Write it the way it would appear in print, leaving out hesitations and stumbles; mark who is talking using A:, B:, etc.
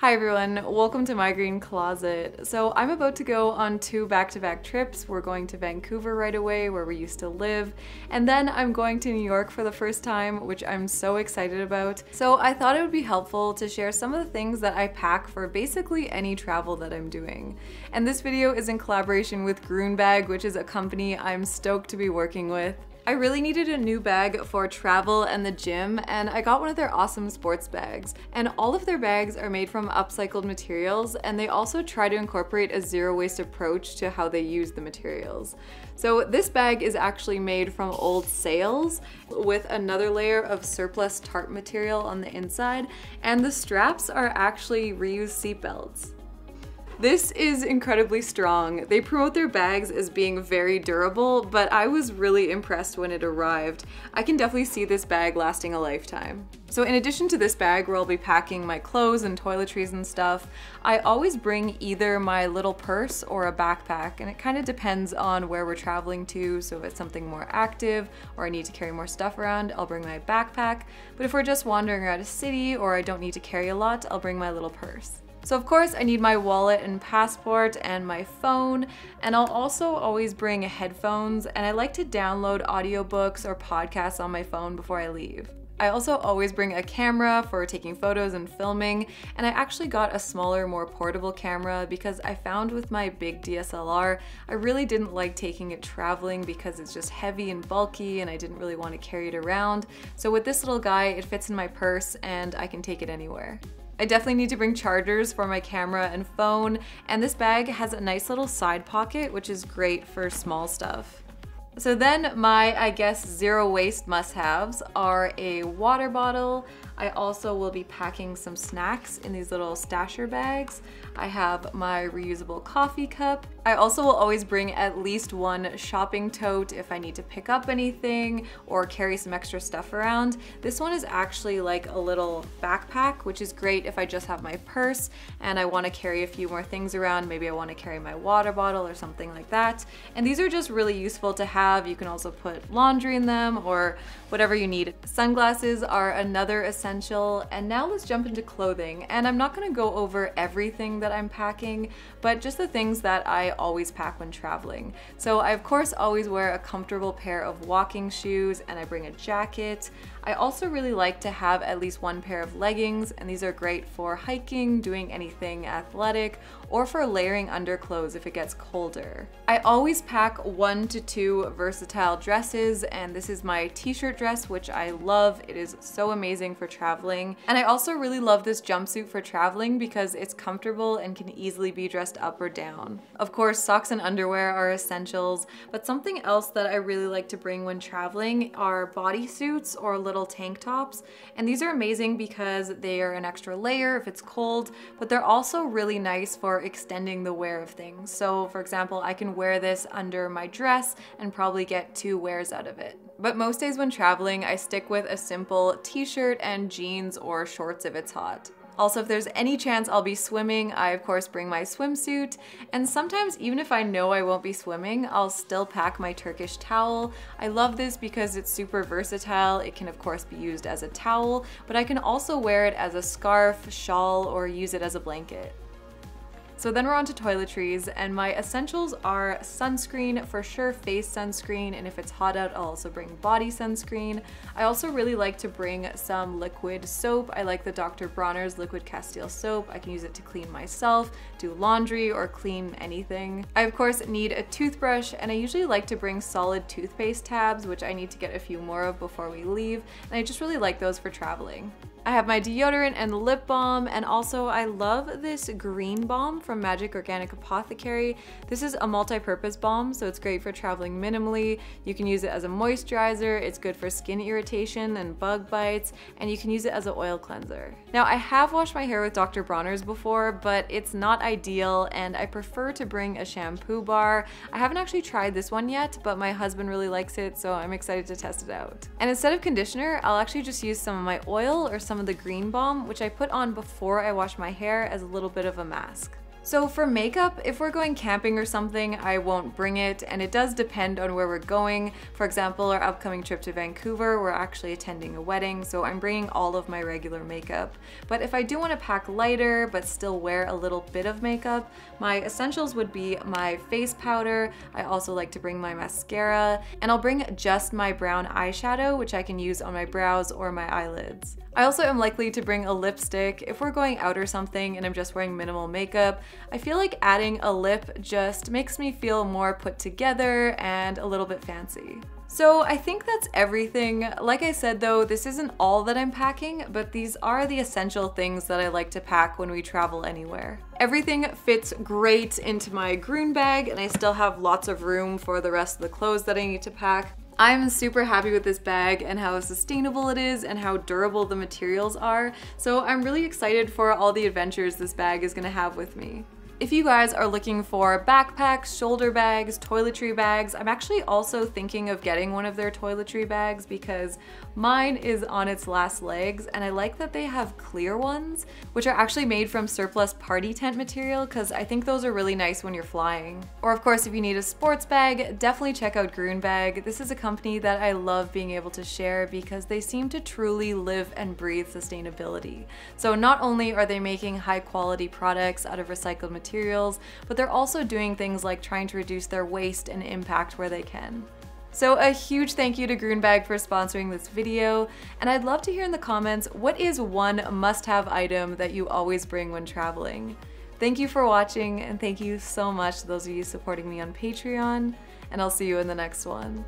A: Hi everyone, welcome to My Green Closet. So I'm about to go on 2 back-to-back trips. We're going to Vancouver right away, where we used to live, and then I'm going to New York for the first time, which I'm so excited about. So I thought it would be helpful to share some of the things that I pack for basically any travel that I'm doing. And this video is in collaboration with Groenbag, which is a company I'm stoked to be working with. I really needed a new bag for travel and the gym, and I got one of their awesome sports bags. And all of their bags are made from upcycled materials, and they also try to incorporate a zero waste approach to how they use the materials. So this bag is actually made from old sails with another layer of surplus tarp material on the inside, and the straps are actually reused seat belts. This is incredibly strong. They promote their bags as being very durable, but I was really impressed when it arrived. I can definitely see this bag lasting a lifetime. So in addition to this bag where I'll be packing my clothes and toiletries and stuff, I always bring either my little purse or a backpack, and it kind of depends on where we're traveling to. So if it's something more active or I need to carry more stuff around, I'll bring my backpack. But if we're just wandering around a city or I don't need to carry a lot, I'll bring my little purse. So of course I need my wallet and passport and my phone, and I'll also always bring headphones, and I like to download audiobooks or podcasts on my phone before I leave. I also always bring a camera for taking photos and filming, and I actually got a smaller, more portable camera because I found with my big DSLR, I really didn't like taking it traveling because it's just heavy and bulky and I didn't really want to carry it around. So with this little guy, it fits in my purse and I can take it anywhere. I definitely need to bring chargers for my camera and phone, and this bag has a nice little side pocket, which is great for small stuff. So then my, I guess, zero waste must-haves are a water bottle. I also will be packing some snacks in these little stasher bags. I have my reusable coffee cup. I also will always bring at least one shopping tote if I need to pick up anything or carry some extra stuff around. This one is actually like a little backpack, which is great if I just have my purse and I want to carry a few more things around. Maybe I want to carry my water bottle or something like that. And these are just really useful to have. You can also put laundry in them or whatever you need. Sunglasses are another essential. And now let's jump into clothing. And I'm not going to go over everything that I'm packing, but just the things that I always pack when traveling. So I of course always wear a comfortable pair of walking shoes, and I bring a jacket. I also really like to have at least one pair of leggings, and these are great for hiking, doing anything athletic, or for layering underclothes if it gets colder. I always pack 1 to 2 versatile dresses, and this is my t-shirt dress, which I love. It is so amazing for traveling. And I also really love this jumpsuit for traveling because it's comfortable and can easily be dressed up or down. Of course, socks and underwear are essentials, but something else that I really like to bring when traveling are bodysuits or little tank tops. And these are amazing because they are an extra layer if it's cold, but they're also really nice for extending the wear of things. So for example, I can wear this under my dress and probably get 2 wears out of it. But most days when traveling, I stick with a simple t-shirt and jeans or shorts if it's hot. Also, if there's any chance I'll be swimming, I of course bring my swimsuit, and sometimes even if I know I won't be swimming, I'll still pack my Turkish towel. I love this because it's super versatile. It can of course be used as a towel, but I can also wear it as a scarf, shawl, or use it as a blanket. So then we're on to toiletries, and my essentials are sunscreen, for sure face sunscreen, and if it's hot out, I'll also bring body sunscreen. I also really like to bring some liquid soap. I like the Dr. Bronner's Liquid Castile soap. I can use it to clean myself, do laundry, or clean anything. I of course need a toothbrush, and I usually like to bring solid toothpaste tabs, which I need to get a few more of before we leave, and I just really like those for traveling. I have my deodorant and lip balm, and also I love this green balm from Magic Organic Apothecary. This is a multi-purpose balm, so it's great for traveling minimally. You can use it as a moisturizer, it's good for skin irritation and bug bites, and you can use it as an oil cleanser. Now I have washed my hair with Dr. Bronner's before, but it's not ideal, and I prefer to bring a shampoo bar. I haven't actually tried this one yet, but my husband really likes it, so I'm excited to test it out. And instead of conditioner, I'll actually just use some of my oil or some of the green balm, which I put on before I wash my hair as a little bit of a mask. So for makeup, if we're going camping or something, I won't bring it, and it does depend on where we're going. For example, our upcoming trip to Vancouver, we're actually attending a wedding, so I'm bringing all of my regular makeup. But if I do want to pack lighter but still wear a little bit of makeup, my essentials would be my face powder. I also like to bring my mascara, and I'll bring just my brown eyeshadow, which I can use on my brows or my eyelids. I also am likely to bring a lipstick. If we're going out or something and I'm just wearing minimal makeup, I feel like adding a lip just makes me feel more put together and a little bit fancy. So I think that's everything. Like I said though, this isn't all that I'm packing, but these are the essential things that I like to pack when we travel anywhere. Everything fits great into my Grune bag, and I still have lots of room for the rest of the clothes that I need to pack. I'm super happy with this bag and how sustainable it is and how durable the materials are, so I'm really excited for all the adventures this bag is gonna have with me. If you guys are looking for backpacks, shoulder bags, toiletry bags, I'm actually also thinking of getting one of their toiletry bags because mine is on its last legs, and I like that they have clear ones, which are actually made from surplus party tent material because I think those are really nice when you're flying. Or of course, if you need a sports bag, definitely check out Grune Bag. This is a company that I love being able to share because they seem to truly live and breathe sustainability. So not only are they making high quality products out of recycled materials, but they're also doing things like trying to reduce their waste and impact where they can. So a huge thank you to Grune Bag for sponsoring this video, and I'd love to hear in the comments, what is one must-have item that you always bring when traveling? Thank you for watching, and thank you so much to those of you supporting me on Patreon, and I'll see you in the next one.